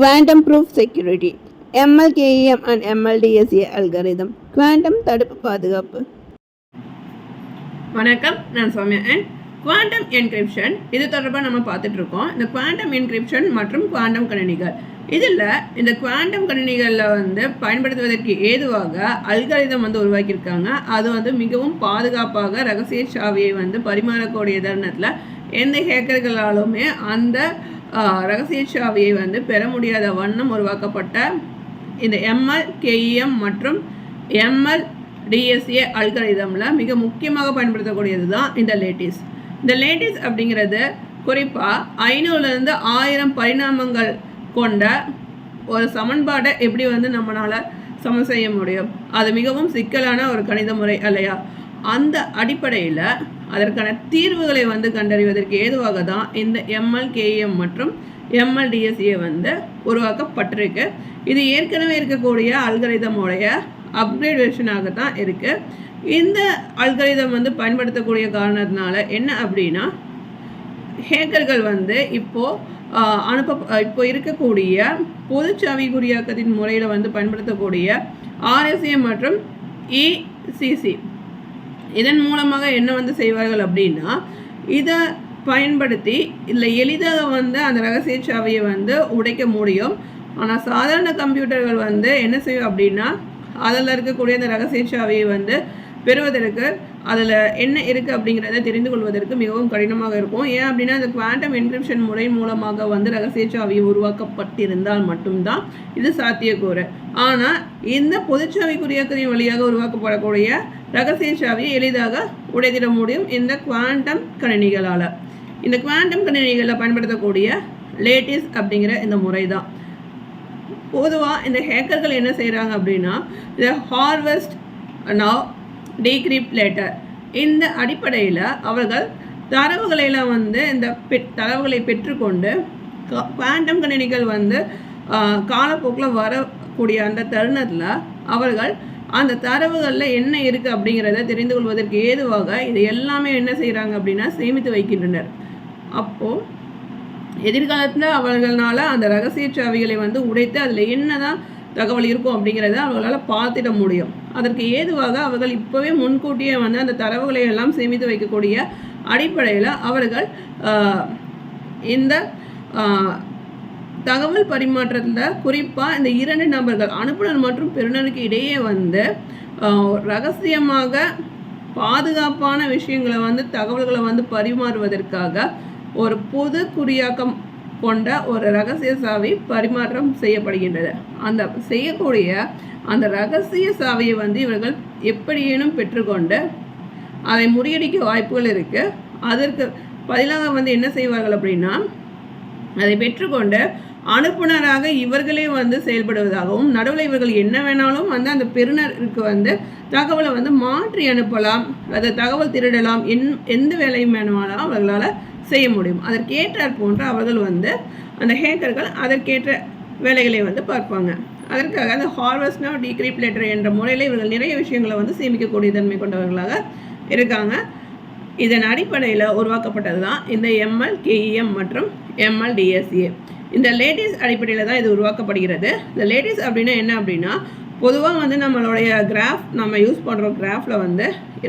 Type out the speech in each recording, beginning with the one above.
Quantum Proof Security MLKEM and MLDSA algorithm quantum தடுப்பு பாதுகாப்பு. வணக்கம், நான் சௌமியா. அண்ட் குவாண்டம் என்கிரிப்ஷன் இது தொடர்பாக நம்ம பார்த்துட்டு இருக்கோம். இந்த குவாண்டம் என்கிரிப்ஷன் மற்றும் குவாண்டம் கணினிகள், இதில் இந்த குவாண்டம் கணினிகளில் பயன்படுத்துவதற்கு ஏதுவாக அல்காரிதம் உருவாக்கியிருக்காங்க. அது மிகவும் பாதுகாப்பாக ரகசிய சாவியை பரிமாறக்கூடிய தருணத்தில் எந்த ஹேக்கர்களாலுமே அந்த ரகசிய சாவியை பெற முடியாத வண்ணம் உருவாக்கப்பட்ட இந்த MLKEM மற்றும் MLDSA அல்காரிதமில் மிக முக்கியமாக பயன்படுத்தக்கூடியது தான் இந்த லேட்டிஸ். இந்த லேட்டிஸ் அப்படிங்கிறது குறிப்பாக 500லேருந்து 1000 பரிணாமங்கள் கொண்ட ஒரு சமன்பாடை எப்படி நம்மளால் சமன் செய்ய முடியும். அது மிகவும் சிக்கலான ஒரு கணித முறை இல்லையா? அந்த அடிப்படையில் அதற்கான தீர்வுகளை கண்டறிவதற்கு ஏதுவாக தான் இந்த MLKEM மற்றும் MLDSA உருவாக்கப்பட்டிருக்கு. இது ஏற்கனவே இருக்கக்கூடிய அல்காரிதமோடைய அப்கிரேட் வெர்ஷனாக தான் இருக்குது. இந்த அல்காரிதம் பயன்படுத்தக்கூடிய காரணத்தினால என்ன அப்படின்னா, ஹேக்கர்கள் இப்போ இருக்கக்கூடிய பொதுச்சாவி குறியாக்கத்தின் முறையில் பயன்படுத்தக்கூடிய RSA மற்றும் ECC இதன் மூலமாக என்ன செய்வார்கள் அப்படின்னா, இதை பயன்படுத்தி இதில் எளிதாக அந்த ரகசிய சாவியை உடைக்க முடியும். ஆனால் சாதாரண கம்ப்யூட்டர்கள் என்ன செய்யும் அப்படின்னா, அதில் இருக்கக்கூடிய அந்த ரகசிய சாவியை பெறுவதற்கு அதில் என்ன இருக்குது அப்படிங்கிறத தெரிந்து கொள்வதற்கு மிகவும் கடினமாக இருக்கும். ஏன் அப்படின்னா, இந்த குவாண்டம் என்கிரிப்ஷன் முறை மூலமாக ரகசிய சாவி உருவாக்கப்பட்டிருந்தால் மட்டும்தான் இது சாத்தியக்கூறு. ஆனால் இந்த பொதுச்சாவி குறியாக்கத்தின் வழியாக உருவாக்கப்படக்கூடிய ரகசிய சாவியை எளிதாக உடைத்திட முடியும் இந்த குவாண்டம் கணினிகளால். இந்த குவாண்டம் கணினிகளில் பயன்படுத்தக்கூடிய லேட்டிஸ் அப்படிங்கிற இந்த முறை தான். பொதுவாக இந்த ஹேக்கர்கள் என்ன செய்கிறாங்க அப்படின்னா, இந்த ஹார்வெஸ்ட் நவ் டீக்ரிப்ட் லேட்டர் இந்த அடிப்படையில் அவர்கள் தரவுகளையெல்லாம் இந்த தரவுகளை பெற்றுக்கொண்டு குவாண்டம் கணினிகள் காலப்போக்கில் வரக்கூடிய அந்த தருணத்தில் அவர்கள் அந்த தரவுகளில் என்ன இருக்குது அப்படிங்கிறத தெரிந்து கொள்வதற்கு ஏதுவாக இது எல்லாமே என்ன செய்கிறாங்க அப்படின்னா சேமித்து வைக்கின்றனர். அப்போது எதிர்காலத்தில் அவர்களால் அந்த ரகசிய சாவிகளை உடைத்து அதில் என்ன தான் தகவல் இருக்கும் அப்படிங்கிறத அவர்களால் பார்த்திட முடியும். அதற்கு ஏதுவாக அவர்கள் இப்போவே முன்கூட்டியே அந்த தரவுகளை எல்லாம் சேமித்து வைக்கக்கூடிய அடிப்படையில் அவர்கள் இந்த தகவல் பரிமாற்றத்தில் குறிப்பாக இந்த 2 நபர்கள் அனுப்புனர் மற்றும் பெறுநருக்கு இடையே ரகசியமாக பாதுகாப்பான விஷயங்களை தகவல்களை பரிமாறுவதற்காக ஒரு பொது குறியாக்கம் கொண்ட ஒரு ரகசிய சாவி பரிமாற்றம் செய்யப்படுகின்றது. அந்த செய்யக்கூடிய அந்த ரகசிய சாவியை இவர்கள் எப்படியேனும் பெற்றுக்கொண்டு அதை முறியடிக்க வாய்ப்புகள் இருக்குது. அதற்கு பதிலாக என்ன செய்வார்கள் அப்படின்னா, அதை பெற்றுக்கொண்டு அனுப்புனராக இவர்களே செயல்படுவதாகவும், நடுவில் இவர்கள் என்ன வேணாலும் அந்த பெறுநருக்கு தகவலை மாற்றி அனுப்பலாம், அதை தகவல் திருடலாம், எந்த வேலையும் வேணுமானாலும் அவர்களால் செய்ய முடியும். அதற்கேற்றார் போன்ற அவர்கள் அந்த ஹேக்கர்கள் அதற்கேற்ற வேலைகளை பார்ப்பாங்க. அதற்காக அந்த ஹார்வெஸ்ட் நவ் டீக்ரிப்ட் லேட்டர் என்ற முறையில் இவர்கள் நிறைய விஷயங்களை சேமிக்கக்கூடிய தன்மை கொண்டவர்களாக இருக்காங்க. இதன் அடிப்படையில் உருவாக்கப்பட்டது தான் இந்த MLKEM மற்றும் MLDSA. இந்த லேட்டிஸ் அடிப்படையில் தான் இது உருவாக்கப்படுகிறது. இந்த லேட்டிஸ் அப்படின்னா என்ன அப்படின்னா, பொதுவாக நம்மளுடைய கிராஃப் நம்ம யூஸ் பண்ணுற கிராஃபில்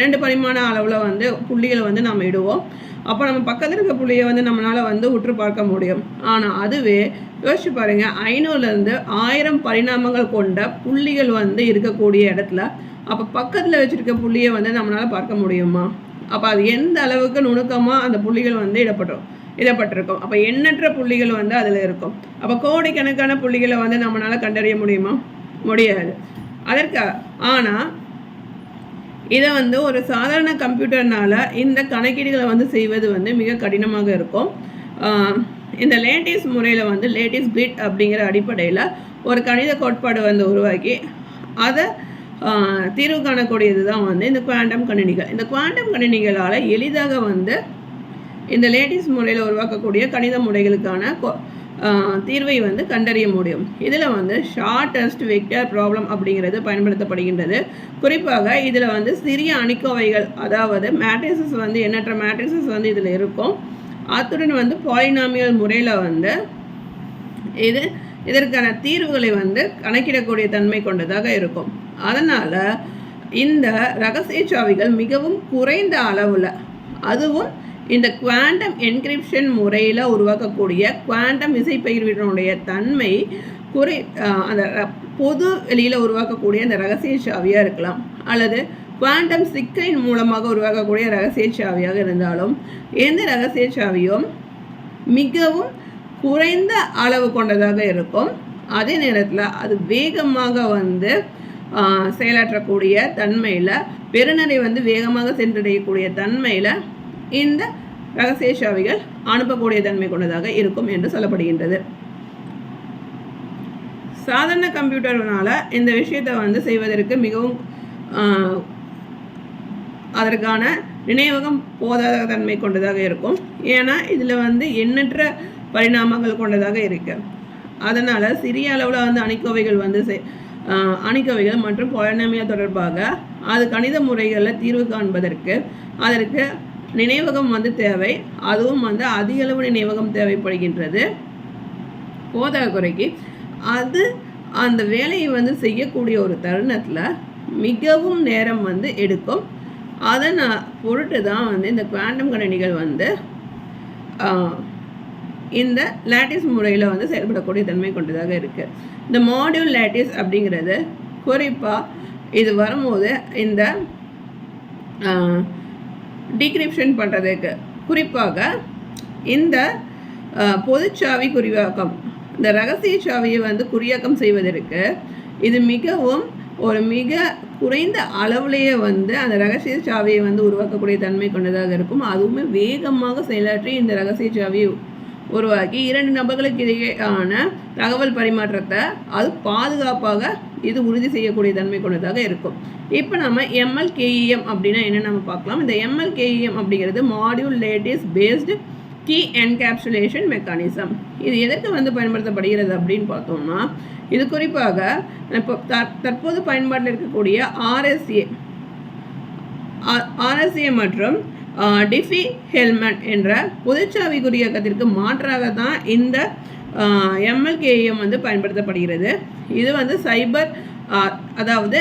2 பரிமாண அளவில் புள்ளிகளை நம்ம இடுவோம். அப்போ நம்ம பக்கத்தில் இருக்க புள்ளியை நம்மளால் உற்று பார்க்க முடியும். ஆனால் அதுவே யோசிச்சு பாருங்கள், 500லேருந்து 1000 பரிணாமங்கள் கொண்ட புள்ளிகள் இருக்கக்கூடிய இடத்துல அப்போ பக்கத்தில் வச்சுருக்க புள்ளியை நம்மளால் பார்க்க முடியுமா? அப்போ அது எந்த அளவுக்கு நுணுக்கமாக அந்த புள்ளிகள் இடப்பட்டிருக்கும். அப்போ எண்ணற்ற புள்ளிகள் அதில் இருக்கும். அப்போ கோடிக்கணக்கான புள்ளிகளை நம்மளால் கண்டறிய முடியுமா? முடியாது. அதற்காக ஆனால் இதை ஒரு சாதாரண கம்ப்யூட்டர்னால் இந்த கணக்கீடுகளை செய்வது மிக கடினமாக இருக்கும். இந்த லேட்டிஸ் முறையில் லேட்டிஸ் கிரிட் அப்படிங்கிற அடிப்படையில் ஒரு கணித கோட்பாடு உருவாக்கி அதை தீர்வு காணக்கூடியது தான் இந்த குவாண்டம் கணினிகள். இந்த குவாண்டம் கணினிகளால் எளிதாக இந்த லேட்டிஸ் முறையில் உருவாக்கக்கூடிய கணித முறைகளுக்கான தீர்வை கண்டறிய முடியும். இதில் ஷார்ட்டஸ்ட் வெக்டர் ப்ராப்ளம் அப்படிங்கிறது பயன்படுத்தப்படுகின்றது. குறிப்பாக இதில் சிறிய அணிக்கோவைகள், அதாவது மேட்ரிசஸ் எண்ணற்ற மேட்ரிசஸ் இதில் இருக்கும். அத்துடன் பாலினாமியல் முறையில் இது இதற்கான தீர்வுகளை வந்து கணக்கிடக்கூடிய தன்மை கொண்டதாக இருக்கும். அதனால் இந்த ரகசிய சாவிகள் மிகவும் குறைந்த அளவில், அதுவும் இந்த குவாண்டம் என்கிரிப்ஷன் முறையில் உருவாக்கக்கூடிய குவாண்டம் இசைப்பகிர்வினுடைய தன்மை அந்த பொது வெளியில் உருவாக்கக்கூடிய அந்த ரகசிய சாவியாக இருக்கலாம், அல்லது குவாண்டம் சிக்கலின் மூலமாக உருவாக்கக்கூடிய ரகசிய சாவியாக இருந்தாலும் எந்த ரகசிய சாவியும் மிகவும் குறைந்த அளவு கொண்டதாக இருக்கும். அதே நேரத்தில் அது வேகமாக வந்து செயலாற்றக்கூடிய தன்மையில், பெருநரை வந்து வேகமாக சென்றடையக்கூடிய தன்மையில் இந்த ரகசிய சாவிகள் அனுப்பக்கூடிய தன்மை கொண்டதாக இருக்கும் என்று சொல்லப்படுகின்றது. சாதாரண கம்ப்யூட்டர்னால இந்த விஷயத்தை வந்து செய்வதற்கு மிகவும் அதற்கான நினைவகம் போதாத தன்மை கொண்டதாக இருக்கும். ஏன்னா இதில் வந்து எண்ணற்ற பரிணாமங்கள் கொண்டதாக இருக்கு. அதனால் சிறிய அளவில் வந்து அணிக்கோவைகள் மற்றும் பாலினாமியல் தொடர்பாக அது கணித முறைகளில் தீர்வு காண்பதற்கு அதற்கு நினைவகம் வந்து தேவை. அதுவும் வந்து அதிக அளவு நினைவகம் தேவைப்படுகின்றது. போதாத குறைக்கு அது அந்த வேலையை வந்து செய்யக்கூடிய ஒரு தருணத்தில் மிகவும் நேரம் வந்து எடுக்கும். அதன் பொருட்டு தான் வந்து இந்த குவாண்டம் கணினிகள் வந்து இந்த லேட்டிஸ் முறையில் வந்து செயல்படக்கூடிய தன்மை கொண்டதாக இருக்குது. இந்த மாடியூல் லேட்டிஸ் அப்படிங்கிறது குறிப்பாக இது வரும்போது இந்த டிகிரிப்ஷன் பண்ணுறதுக்கு, குறிப்பாக இந்த பொதுச்சாவி குறியாக்கம், இந்த ரகசிய சாவியை வந்து குறியாக்கம் செய்வதற்கு இது மிகவும் மிக குறைந்த அளவுலேயே வந்து அந்த ரகசிய சாவியை வந்து உருவாக்கக்கூடிய தன்மை கொண்டதாக இருக்கும். அதுவுமே வேகமாக செயலாற்றி இந்த ரகசிய சாவியை உருவாக்கி 2 நபர்களுக்கு இடையேயான தகவல் பரிமாற்றத்தை அது பாதுகாப்பாக இது உறுதி செய்யக்கூடிய தன்மை கொண்டதாக இருக்கும். இப்போ நம்ம MLKEM அப்படின்னா என்ன நம்ம பார்க்கலாம். இந்த MLKEM அப்படிங்கிறது module lattice based key encapsulation mechanism. இது எதற்கு வந்து பயன்படுத்தப்படுகிறது அப்படின்னு பார்த்தோம்னா, இது குறிப்பாக இப்போ தற்போது பயன்பாட்டில் இருக்கக்கூடிய RSA மற்றும் டிஃபி ஹெல்மன் என்ற பொதுச்சாவி குறியாக்கத்திற்கு மாற்றாக தான் இந்த MLKEM வந்து பயன்படுத்தப்படுகிறது. இது வந்து சைபர், அதாவது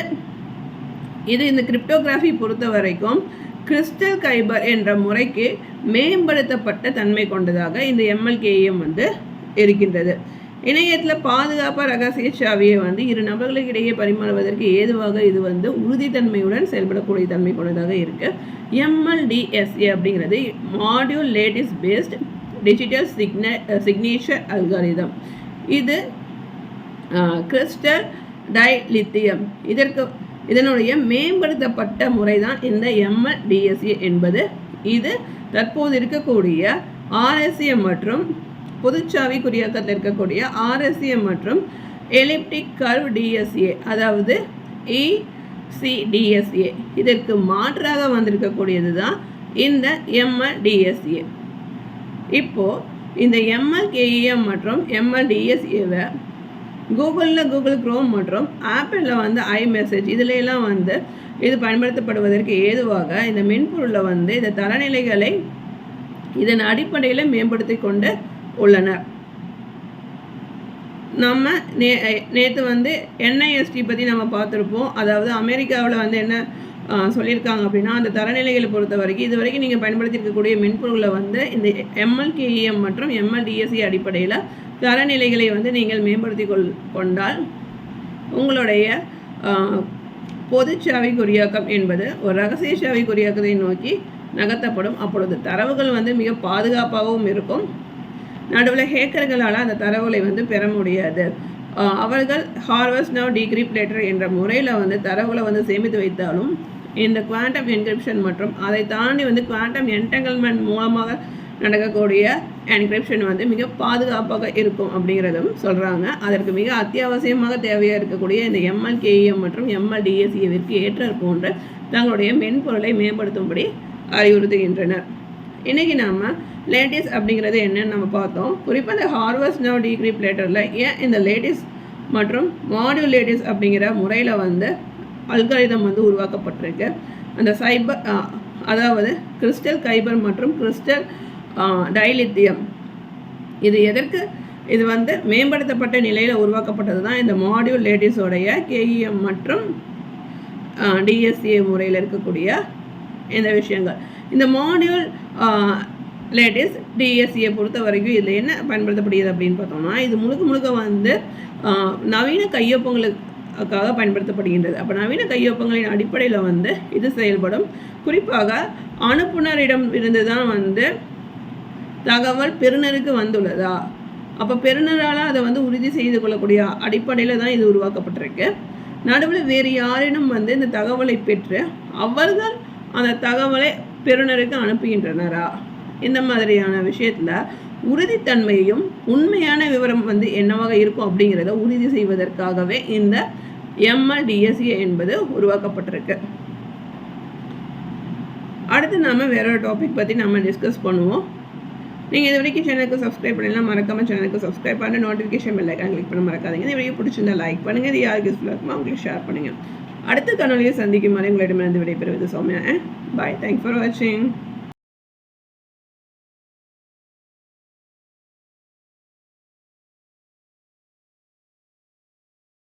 இது இந்த கிரிப்டோகிராஃபி பொறுத்த வரைக்கும் கிறிஸ்டல் கைபர் என்ற முறைக்கு மேம்படுத்தப்பட்ட தன்மை கொண்டதாக இந்த MLKEM வந்து இருக்கின்றது. இணையத்தில் பாதுகாப்பாக ரகசிய சாவியை வந்து 2 நபர்களுக்கு இடையே பரிமாறுவதற்கு ஏதுவாக இது வந்து உறுதித்தன்மையுடன் செயல்படக்கூடிய தன்மை கொண்டதாக இருக்குது. MLDSA அப்படிங்கிறது module lattice based digital signature algorithm. இது கிறிஸ்டல் டைலித்தியம் இதனுடைய மேம்படுத்தப்பட்ட முறை தான் இந்த MLDSA என்பது. இது தற்போது இருக்கக்கூடிய RSA மற்றும் பொதுச்சாவி குறியாக்கத்தில் இருக்கக்கூடிய RSA மற்றும் எலிப்டிக் கர்வ் DSA, அதாவது ECDSA, இதற்கு மாற்றாக வந்திருக்கக்கூடியது தான் இந்த MLDSA. இப்போது இந்த MLKEM மற்றும் MLDSAவை கூகுள் குரோம் மற்றும் ஆப்பிளில் வந்து iMessage இதிலெல்லாம் வந்து இது பயன்படுத்தப்படுவதற்கு ஏதுவாக இந்த மென்பொருளில் வந்து இந்த தரநிலைகளை இதன் அடிப்படையில் மேம்படுத்தி கொண்டு உள்ளனர். நம்ம நேற்று வந்து NIST பற்றி நம்ம பார்த்துருப்போம். அதாவது அமெரிக்காவில் வந்து என்ன சொல்லியிருக்காங்க அப்படின்னா, அந்த தரநிலைகளை பொறுத்த வரைக்கும் இது வரைக்கும் நீங்கள் பயன்படுத்தியிருக்கக்கூடிய மென்பொருளை வந்து இந்த MLKEM மற்றும் MLDSA அடிப்படையில் தரநிலைகளை வந்து நீங்கள் மேம்படுத்தி கொண்டால் உங்களுடைய பொதுச்சாவி குறியாக்கம் என்பது ஒரு ரகசிய சாவி குறியாக்கத்தை நோக்கி நகர்த்தப்படும். அப்பொழுது தரவுகள் வந்து மிக பாதுகாப்பாகவும் இருக்கும். நடுவில் ஹேக்கர்களால் அந்த தரவுகளை வந்து பெற முடியாது. அவர்கள் ஹார்வெஸ்ட் நவ் டீக்ரிப்ட் லேட்டர் என்ற முறையில் வந்து தரவுகளை வந்து சேமித்து வைத்தாலும் இந்த குவாண்டம் என்கிரிப்ஷன் மற்றும் அதை தாண்டி வந்து குவாண்டம் என்டங்கிள்மெண்ட் மூலமாக நடக்கக்கூடிய என்கிரிப்ஷன் வந்து மிக பாதுகாப்பாக இருக்கும் அப்படிங்கிறதும் சொல்கிறாங்க. அதற்கு மிக அத்தியாவசியமாக தேவையாக இருக்கக்கூடிய இந்த MLKEM மற்றும் MLDSAவிற்கு ஏற்றாற் போன்ற தங்களுடைய மென்பொருளை மேம்படுத்தும்படி அறிவுறுத்துகின்றனர். இன்றைக்கி நம்ம லேட்டிஸ் அப்படிங்கிறது என்னன்னு நம்ம பார்த்தோம். குறிப்பாக இந்த ஹார்வெஸ்ட் நவ் டீக்ரிப்ட் லேட்டரில் ஏன் இந்த லேட்டிஸ் மற்றும் மாடியூல் லேட்டிஸ் அப்படிங்கிற முறையில் வந்து அல்காரிதம் வந்து உருவாக்கப்பட்டிருக்கு. அந்த சைபர், அதாவது கிறிஸ்டல் கைபர் மற்றும் கிறிஸ்டல் டைலித்தியம் இது எதற்கு இது வந்து மேம்படுத்தப்பட்ட நிலையில் உருவாக்கப்பட்டது தான் இந்த மாடியூல் லேட்டிஸோடைய கேஇஎம் மற்றும் டிஎஸ்சிஏ முறையில் இருக்கக்கூடிய இந்த விஷயங்கள். இந்த மாடியூல் லேட்டிஸ் டிஎஸ்சியை பொறுத்த வரைக்கும் இதில் என்ன பயன்படுத்தப்படுகிறது அப்படின்னு பார்த்தோம்னா, இது முழுக்க வந்து நவீன கையொப்பங்களுக்காக பயன்படுத்தப்படுகின்றது. அப்போ நவீன கையொப்பங்களின் அடிப்படையில் வந்து இது செயல்படும். குறிப்பாக அனுப்புனரிடம் இருந்து தான் வந்து தகவல் பெறுநருக்கு வந்துள்ளதா, அப்போ பெறுநரால் அதை வந்து உறுதி செய்து கொள்ளக்கூடிய அடிப்படையில் தான் இது உருவாக்கப்பட்டிருக்கு. நடுவில் வேறு யாரேனும் வந்து இந்த தகவலை பெற்று அவர்கள் அந்த தகவலை பெறுநருக்கு அனுப்புகின்றனரா, இந்த மாதிரியான விஷயத்தில் உறுதித்தன்மையும் உண்மையான விவரம் வந்து என்னவாக இருக்கும் அப்படிங்கிறத உறுதி செய்வதற்காகவே இந்த எம்எல்டிஎஸ்ஏ என்பது உருவாக்கப்பட்டிருக்கு. அடுத்து நாம் வேறொரு டாபிக் பற்றி நம்ம டிஸ்கஸ் பண்ணுவோம். நீங்கள் இது வரைக்கும் சேனலுக்கு சப்ஸ்கிரைப் பண்ணலாம், மறக்காமல் சேனலுக்கு சப்ஸ்கிரைப் பண்ணி நோட்டிஃபிகேஷன் பெல் ஐக்கான் கிளிக் பண்ண மறக்காதீங்க. இந்த வீடியோ பிடிச்சிருந்தா லைக் பண்ணுங்கள், இது யாருக்கு யூஸ்ஃபுல்லாக இருக்குமோ அவங்களுக்கு ஷேர் பண்ணுங்கள். அடுத்த காணொலியை சந்திக்கும் வரை உங்களிடமிருந்து விடைபெறுவது சௌமியா. பாய். தேங்க்ஸ் ஃபார் வாட்சிங்.